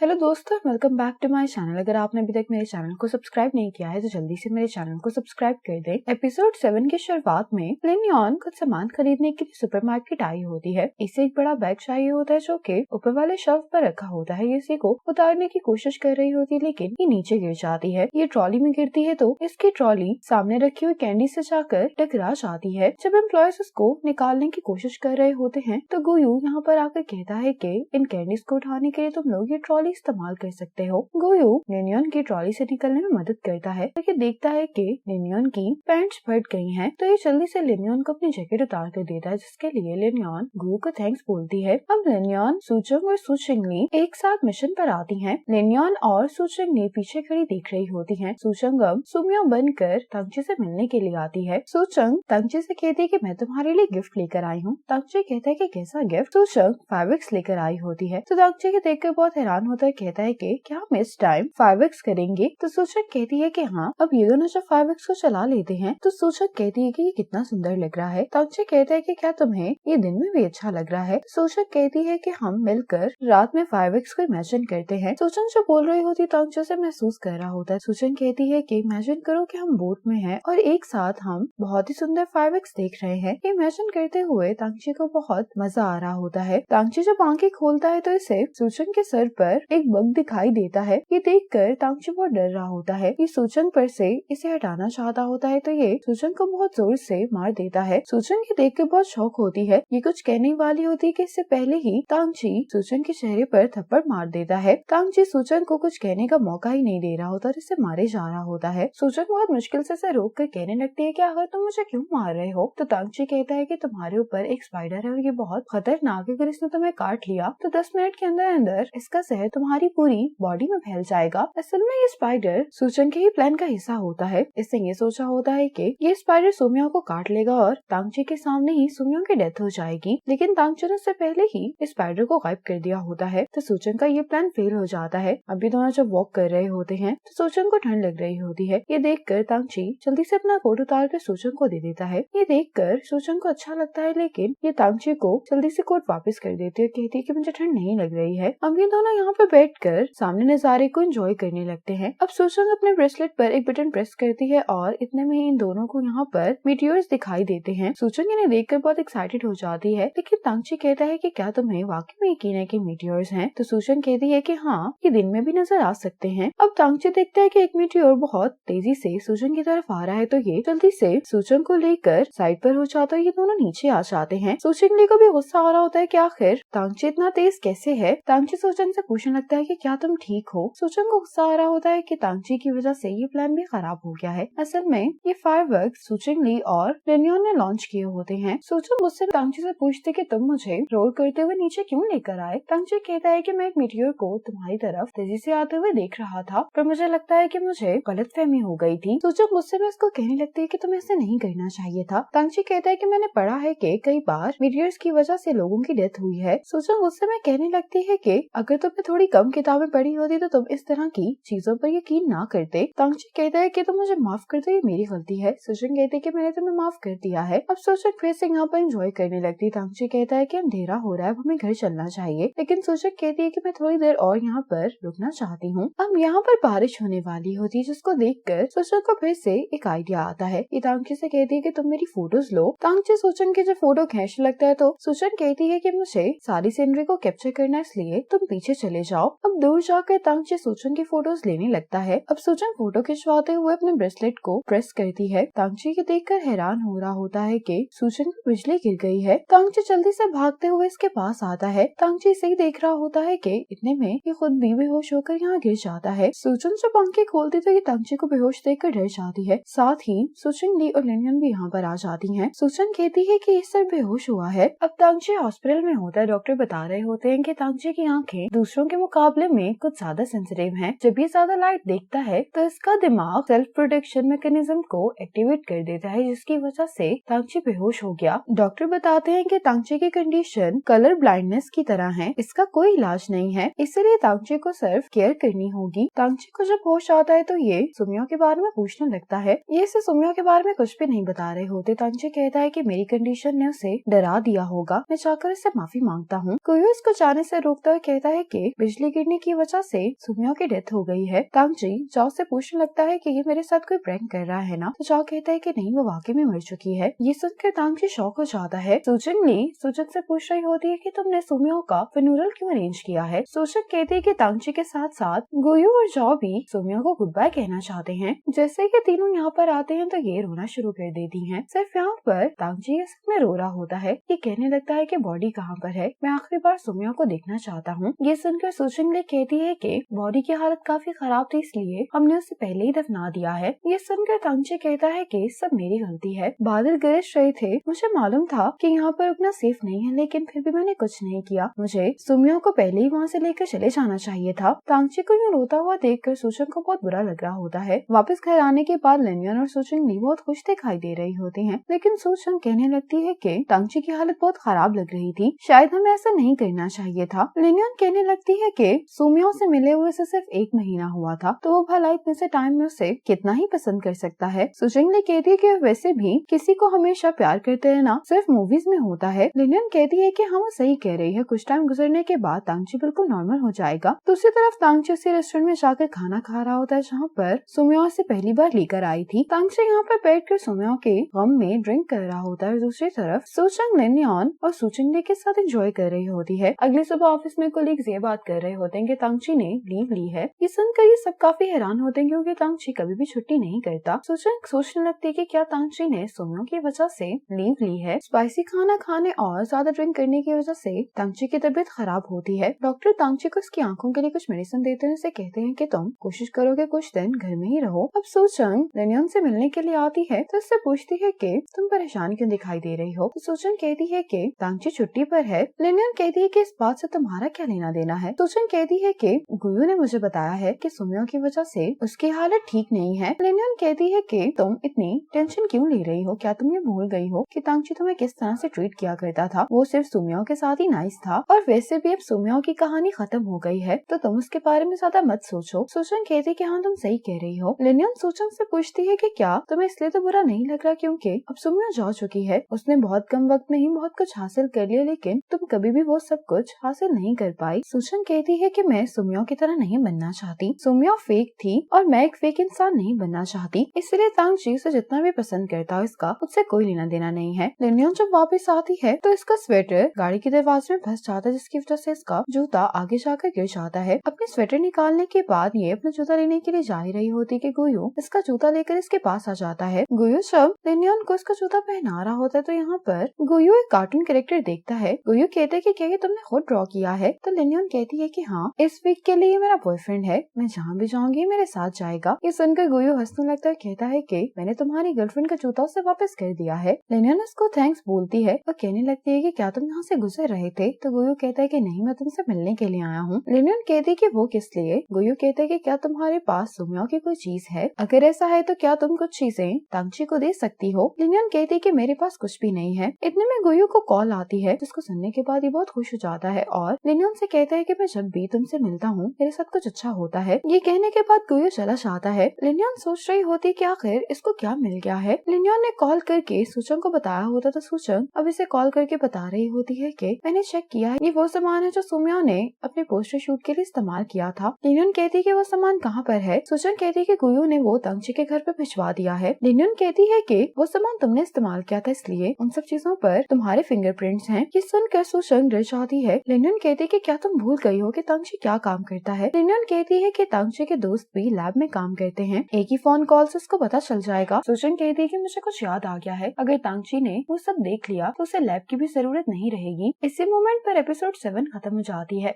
Hello दोस्तों, welcome back to my channel. अगर आपने अभी तक मेरे चैनल को सब्सक्राइब नहीं किया है तो जल्दी से मेरे चैनल को सब्सक्राइब कर दें। एपिसोड 7 की शुरुआत में लिन यॉन कुछ सामान खरीदने के लिए सुपरमार्केट आई होती है। इसे एक बड़ा बैग चाहिए होता है जो कि ऊपर वाले शेल्फ पर रखा होता है। ये इसी को उतारने की कोशिश कर रही होती है लेकिन ये नीचे गिर जाती है। ये ट्रॉली में गिरती है तो इसकी ट्रॉली सामने रखी हुई कैंडी से जाकर टकरा जाती है। जब एम्प्लॉयज उसको निकालने की कोशिश कर रहे होते हैं तो गोयू यहाँ पर आकर कहता है कि इन कैंडीज को उठाने के लिए तुम लोग ये ट्रॉली इस्तेमाल कर सकते हो। गोयू लिन की ट्रॉली से निकलने में मदद करता है लेकिन देखता है कि लिन की पैंट्स फट गई हैं, तो ये जल्दी से लिन को अपनी जैकेट उतार कर देता है, जिसके लिए लिन गोयू को थैंक्स बोलती है। अब लिन सूचंग और सुचिंगली एक साथ मिशन पर आती हैं। लिन और सुचिंगली पीछे खड़ी देख रही होती हैं। सुचंग अब सुमियो बनकर तंगची से मिलने के लिए आती है। सुचंग तंगची से कहती है कि मैं तुम्हारे लिए गिफ्ट लेकर आई हूँ। तंगची कहता है कि कैसा गिफ्ट? सुचंग 5x लेकर आई होती है तो तंगची के देखकर बहुत हैरान होता है। कहता है कि क्या हम इस टाइम 5x करेंगे? तो सुचंग कहती है कि हाँ, अब ये दोनों जब 5x को चला लेते हैं तो सुचंग कहती है कि ये कितना सुंदर लग रहा है। तंगची कहता है कि क्या तुम्हें ये दिन में भी अच्छा लग रहा है? सुचंग कहती है कि हम मिलकर रात में 5x को इमेजिन करते हैं। सुचंग जो बोल रही होती तंगची से महसूस कर रहा होता है। सुचंग कहती है कि इमेजिन करो कि हम बोट में हैं और एक साथ हम बहुत ही सुंदर 5x देख रहे हैं। इमेजिन करते हुए तंगची को बहुत मजा आ रहा होता है। तंगची जब आंखें खोलता है तो इसे सुचंग के सर पर एक बग दिखाई देता है। ये देखकर तंगची बहुत डर रहा होता है। ये सुचंग पर से इसे हटाना चाहता होता है तो ये सुचंग को बहुत जोर से मार देता है। सुचंग ये देख कर बहुत शौक होती है। ये कुछ कहने वाली होती है कि इससे पहले ही तंगची सुचंग के चेहरे पर थप्पड़ मार देता है। तंगची सुचंग को कुछ कहने का मौका ही नहीं दे रहा होता और इसे मारे जा रहा होता है। सुचंग बहुत मुश्किल से इसे रोक कर कहने लगती है कि आखिर तुम मुझे क्यों मार रहे हो? तो तंगची कहता है कि तुम्हारे ऊपर एक स्पाइडर है और ये बहुत खतरनाक है। अगर इसने तुम्हें काट लिया तो 10 मिनट के अंदर अंदर इसका जहर तुम्हारी पूरी बॉडी में फैल जाएगा। असल में ये स्पाइडर सुचंग के ही प्लान का हिस्सा होता है। इसने ये सोचा होता है कि ये स्पाइडर सुमियो को काट लेगा और तंगची के सामने ही सुमियो की डेथ हो जाएगी, लेकिन तंगची ने पहले ही स्पाइडर को गायब कर दिया होता है। तो सुचंग का ये प्लान फेल हो जाता है। अभी दोनों जब वॉक कर रहे होते हैं तो सुचंग को ठंड लग रही होती है। ये देखकर तंगची जल्दी से अपना कोट उतार कर सुचंग को दे देता है। ये देखकर सुचंग को अच्छा लगता है लेकिन ये तंगची को जल्दी से कोट वापस कर देती है। कहती है कि मुझे ठंड नहीं लग रही है। अब ये दोनों यहाँ पर बैठकर सामने नजारे को एंजॉय करने लगते हैं। अब सुचंग अपने ब्रेसलेट पर एक बटन प्रेस करती है और इतने में इन दोनों को यहाँ पर मीटियोर्स दिखाई देते हैं। सुचंग इन्हें देखकर बहुत एक्साइटेड हो जाती है लेकिन तंगची कहता है कि क्या तुम्हें वाकई में यकीन है कि मीटियोर्स हैं? तो सुचंग कहती है कि हाँ, ये दिन में भी नजर आ सकते हैं। अब तंगची देखता है कि एक मीटियोर बहुत तेजी से सुचंग की तरफ आ रहा है तो ये जल्दी से सुचंग को लेकर साइड पर हो जाता है। ये दोनों नीचे आ जाते हैं। सुचंग को भी गुस्सा आ रहा होता है कि आखिर तंगची इतना तेज कैसे है। तंगची सुचंग से पूछने लगता है कि क्या तुम ठीक हो? सुचंग को गुस्सा आ रहा होता है कि तंगची की वजह से ये प्लान भी खराब हो गया है। असल में ये फायरवर्क्स सुचिंगली और लिन ने लॉन्च किए होते हैं। सुचंग मुझसे तंगची से पूछते कि तुम मुझे रोल करते हुए नीचे क्यों लेकर आए? तंगची कहता है कि मैं एक मीटियोर को तुम्हारी तरफ तेजी से आते हुए देख रहा था पर मुझे लगता है कि मुझे गलतफहमी हो गई थी। सुचंग मुझसे भी इसको कहने लगती है कि तुम्हें ऐसे नहीं करना चाहिए था। तंगची कहता है कि मैंने पढ़ा है कि कई बार मीटियोर्स की वजह से लोगों की डेथ हुई है। सुचंग मुझसे मैं कहने लगती है कि अगर तुमने थोड़ी कम किताबें पढ़ी होती तो तुम इस तरह की चीजों पर यकीन ना करते। तंगची कहता है कि तुम मुझे माफ कर दो, ये मेरी गलती है। सुचंग कहती है कि मैंने तुम्हें माफ कर दिया है। अब सुचंग फिर से यहाँ पर एंजॉय करने लगती। तंगची कहता है कि अंधेरा हो रहा है, हमें घर चलना चाहिए, लेकिन सुचंग कहती है कि मैं थोड़ी देर और यहाँ पर रुकना चाहती हूँ। अब यहाँ पर बारिश होने वाली होती है जिसको देखकर सुचंग को फिर से एक आइडिया आता है। ये तंगची से कहती है कि तुम मेरी फोटोज लो। तंगची सुचंग के जो फोटो खींचने लगता है तो सुचंग कहती है कि मुझे सारी सीनरी को कैप्चर करना है इसलिए तुम पीछे चले जाओ। अब दूर जाकर तंगची सुचंग की फोटोज लेने लगता है। अब सुचंग फोटो खिंचवाते हुए अपने ब्रेसलेट को प्रेस करती है। तंगची के देखकर हैरान हो रहा होता है कि सुचंग पर बिजली गिर गई है। तंगची जल्दी से भागते हुए इसके पास आता है। तंगची इसे ही देख रहा होता है कि इतने में ये खुद भी बेहोश होकर यहाँ गिर जाता है। सुचंग जब आंखें खोलती तो ये तंगची को बेहोश देखकर डर जाती है। साथ ही सुचिंगली और लिन भी यहाँ पर आ जाती हैं। सुचंग कहती है कि ये सब बेहोश हुआ है। अब तंगची हॉस्पिटल में होता है। डॉक्टर बता रहे होते हैं कि तंगची की आंखें दूसरों के मुकाबले में कुछ ज्यादा सेंसिटिव हैं। जब ये ज्यादा लाइट देखता है तो इसका दिमाग सेल्फ प्रोटेक्शन मैकेनिज्म को एक्टिवेट कर देता है जिसकी वजह से तंगची बेहोश हो गया। डॉक्टर बताते हैं कि तंगची की कंडीशन कलर ब्लाइंडनेस की तरह है, इसका कोई इलाज नहीं है, इसलिए तंगची को सिर्फ केयर करनी होगी। तंगची को जब होश आता है तो ये सुमियो के बारे में पूछने लगता है। ये इसे सुमियो के बारे में कुछ भी नहीं बता रहे होते। तंगची कहता है कि मेरी कंडीशन ने उसे डरा दिया होगा, मैं जाकर इससे माफी मांगता हूँ। कोयो इसको जाने से रोकता हुआ कहता है कि बिजली गिरने की वजह से सुमियो की डेथ हो गई है। तांगची जाओ से पूछने लगता है कि ये मेरे साथ कोई प्रैंक कर रहा है ना, तो जाओ कहता है कि नहीं, वो वाकई में मर चुकी है। ये सुनकर तांगची शॉक हो जाता है। सूजन ली सूजन से पूछ रही होती है कि तुमने सुमियो का फ्यूनरल क्यों अरेंज किया है। सूजन कहती है कि तांगची के साथ साथ गुयू और जाओ भी सुमियो को गुड बाय कहना चाहते हैं। जैसे ही तीनों यहाँ पर आते हैं तो ये रोना शुरू कर देती हैं। सिर्फ यहाँ पर तांगची में रो रहा होता है। ये कहने लगता है कि बॉडी कहाँ पर है, मैं आखिरी बार सुमियो को देखना चाहता हूँ। ये सुनकर सूजन ली कहती है कि बॉडी की हालत काफी खराब थी, इसलिए हमने उसे पहले ही दफना दिया है। ये सुनकर तांगची कहता है कि सब मेरी गलती है, बादल गरज रहे थे, मुझे मालूम था कि यहाँ पर रुकना सेफ नहीं है, लेकिन फिर भी मैंने कुछ नहीं किया। मुझे सुमियो को पहले ही वहाँ से लेकर चले जाना चाहिए था। तांगची को यूँ रोता हुआ देखकर सूजन को बहुत बुरा लग रहा होता है। वापस घर आने के बाद लिनियन और सूजन ली बहुत खुश दिखाई दे रही होती हैं, लेकिन सूजन कहने लगती है कि तांगची की हालत बहुत खराब लग रही थी, शायद हमें ऐसा नहीं करना चाहिए था। लिनियन कहने लगती है कि सुमियो से मिले हुए से सिर्फ 1 महीना हुआ था, तो वो भला इतने से टाइम में उसे कितना ही पसंद कर सकता है। सूजन ली कहती है कि वैसे भी किसी को हमेशा प्यार करते रहना सिर्फ मूवीज में होता है। लिनियन कहती है कि हाँ, वो सही कह रही है, कुछ टाइम गुजरने के बाद तांगची बिल्कुल नॉर्मल हो जाएगा। दूसरी तरफ तांगची उसी रेस्टोरेंट में जाकर खाना खा रहा होता है जहाँ पर सुमियो से पहली बार लेकर आई थी। तांगची यहाँ पर बैठकर सुमियो के गम में ड्रिंक कर रहा होता है। दूसरी तरफ सूचंग लिनियन और सूचंग ली के साथ एंजॉय कर रही होती है। अगली सुबह ऑफिस में कोलीग्स ये बात कर रहे होते हैं कि तांगची ने लीव ली है। ये सुनकर ये सब काफी हैरान होते हैं क्योंकि तांगची कभी भी छुट्टी नहीं करता। सूचंग सोचने लगती है कि क्या तांगची ने सुमियो की वजह से लीव ली है। स्पाइसी खाना खाने और ज्यादा ड्रिंक करने की वजह से तांगची की तबीयत खराब होती है। डॉक्टर तांगची को उसकी आंखों के लिए कुछ मेडिसिन देते हैं, उसे कहते हैं कि तुम कोशिश करो कि कुछ दिन घर में ही रहो। अब सूचंग लिनियन से मिलने के लिए आती है तो उससे पूछती है कि तुम परेशान क्यों दिखाई दे रही हो। तो सूचंग कहती है कि तांगची छुट्टी पर है। लिनियन कहती है कि इस बात से तुम्हारा क्या लेना देना है। सूचंग कहती है कि गुयू ने मुझे बताया है कि सुमियो की वजह से उसकी हालत ठीक नहीं है। लिनियन कहती है कि तुम इतनी टेंशन क्यों ले रही हो, क्या तुम ये भूल गई हो कि तांगची तुम्हें किस तरह से ट्रीट किया करता था, वो सिर्फ सुमियो के साथ ही नाइस था, और वैसे भी अब सुमियो की कहानी खत्म हो गई है, तो तुम उसके बारे में ज्यादा मत सोचो। सूचंग कहती है कि हाँ, तुम सही कह रही हो। लिनियन सूचंग से पूछती है कि क्या तुम्हें इसलिए तो बुरा नहीं लग रहा क्योंकि अब सुमियो जा चुकी है, उसने बहुत कम वक्त में ही बहुत कुछ हासिल कर लिया, लेकिन तुम कभी भी वो सब कुछ हासिल नहीं कर पाई। सूचंग कहती है कि मैं सुमियो की तरह नहीं बनना चाहती, सुमियो फेक थी और मैं एक फेक इंसान नहीं बनना चाहती, इसलिए तांगची उसे जितना भी पसंद करता है इसका उससे कोई लेना देना नहीं है। लिनियन जब वापस आती है तो इसका स्वेटर गाड़ी के दरवाजे में फंस जाता है, जिसकी वजह से इसका जूता आगे जाकर गिर जाता है। अपने स्वेटर निकालने के बाद ये अपना जूता लेने के लिए जा ही रही होती कि गुयू इसका जूता लेकर इसके पास आ जाता है। गुयू जब लिनियन को इसका जूता पहना रहा होता है तो यहाँ पर गुयू एक कार्टून कैरेक्टर देखता है। गुयू कहते हैं कि क्या ये तुमने खुद ड्रॉ किया है। तो लिनियन कहती है कि हाँ, इस वीक के लिए मेरा बॉयफ्रेंड है, मैं जहाँ भी जाऊंगी मेरे साथ जाएगा। ये सुनकर गुयू हंसने लगता है, कहता है कि मैंने तुम्हारी गर्लफ्रेंड का जूता उसे वापस कर दिया है। लिनियन उसको थैंक्स बोलती है और कहने लगती है कि क्या तुम यहाँ से गुजर रहे थे। तो गुयू कहता है कि नहीं, मैं तुमसे मिलने के लिए आया हूँ। लिनियन कहती है कि वो किस लिए। गुयू कहता है कि क्या तुम्हारे पास सुमियो की कोई चीज है, अगर ऐसा है तो क्या तुम कुछ चीजें तांगची को दे सकती हो। लिनियन कहती है कि मेरे पास कुछ भी नहीं है। इतने में गुयू को कॉल आती है, जिसको सुनने के बाद ये बहुत खुश हो जाता है और लिनियन से कहता है कि मैं जब भी तुमसे मिलता हूँ मेरे साथ कुछ अच्छा होता है। ये कहने के बाद गुयू चला जाता है। लिनियन सोच रही होती कि आखिर इसको क्या मिल गया है। लिनियन ने कॉल करके सूचंग को बताया होता तो सूचंग अब इसे कॉल करके बता रही होती है कि मैंने चेक किया है, ये वो सामान है जो सुमियो ने अपने पोस्टर शूट के लिए इस्तेमाल किया था। लिनियन कहती है कि वो सामान कहाँ पर है। सूचंग कहती है कि गुयू ने वो तांगची के घर पे भिजवा दिया है। लिनियन कहती है कि वो सामान तुमने इस्तेमाल किया था, इसलिए उन सब चीजों पर तुम्हारे फिंगरप्रिंट्स हैं। ये सुनकर सूचंग डर जाती है। लिनियन कहती है कि क्या तुम भूल गई हो कि तांगची क्या काम करता है। लिनियन कहती है कि तांगची के दोस्त भी लैब में काम करते हैं, एक ही फोन कॉल से उसको पता चल जाएगा। सूचंग कहती है कि मुझे कुछ याद आ गया है, अगर तांगची ने वो सब देख लिया तो उसे लैब की भी जरूरत नहीं रहेगी। इसी मोमेंट पर एपिसोड 7 खत्म हो जाती है।